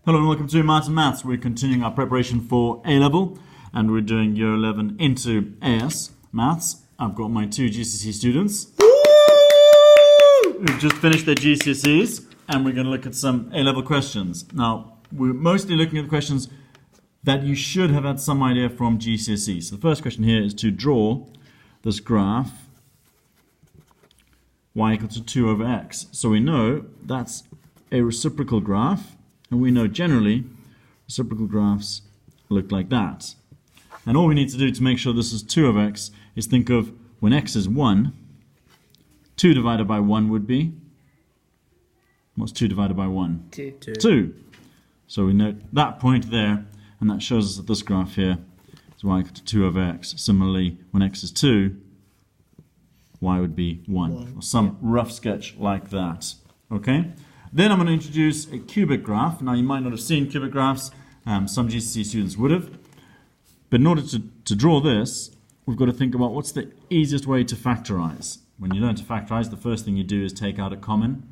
Hello and welcome to Maths and Maths. We're continuing our preparation for A-Level and we're doing Year 11 into AS Maths. I've got my two GCSE students who've just finished their GCSEs and we're going to look at some A-Level questions. Now, we're mostly looking at the questions that you should have had some idea from GCSE. So the first question here is to draw this graph y equal to 2 over x. So we know that's a reciprocal graph. And we know generally reciprocal graphs look like that. And all we need to do to make sure this is 2 over x is think of when x is 1, 2 divided by 1 would be? What's 2 divided by 1? 2. 2. So we note that point there, and that shows us that this graph here is y equal to 2 over x. Similarly, when x is 2, y would be 1. Or some rough sketch like that. Okay? Then I'm going to introduce a cubic graph. Now you might not have seen cubic graphs, some GCSE students would have. But in order to draw this, we've got to think about what's the easiest way to factorize. When you learn to factorize, the first thing you do is take out a common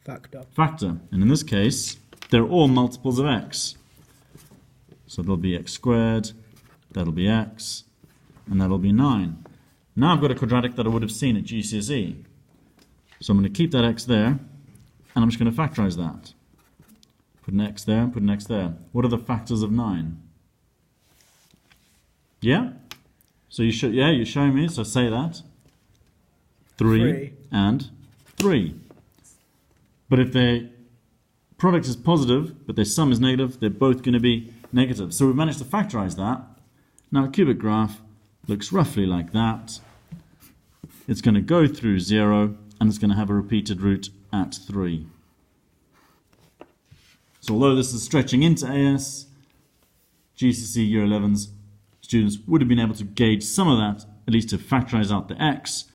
factor. And in this case, they're all multiples of x. So there'll be x squared, that'll be x, and that'll be 9. Now I've got a quadratic that I would have seen at GCSE. So I'm going to keep that x there. And I'm just going to factorize that. Put an x there and put an x there. What are the factors of 9? Yeah? So you should, yeah, you're showing me, so say that. 3 and 3. But if their product is positive, but their sum is negative, they're both going to be negative. So we've managed to factorize that. Now a cubic graph looks roughly like that. It's going to go through 0, and it's going to have a repeated root at 3. So although this is stretching into AS, GCSE Year 11's students would have been able to gauge some of that, at least to factorize out the x,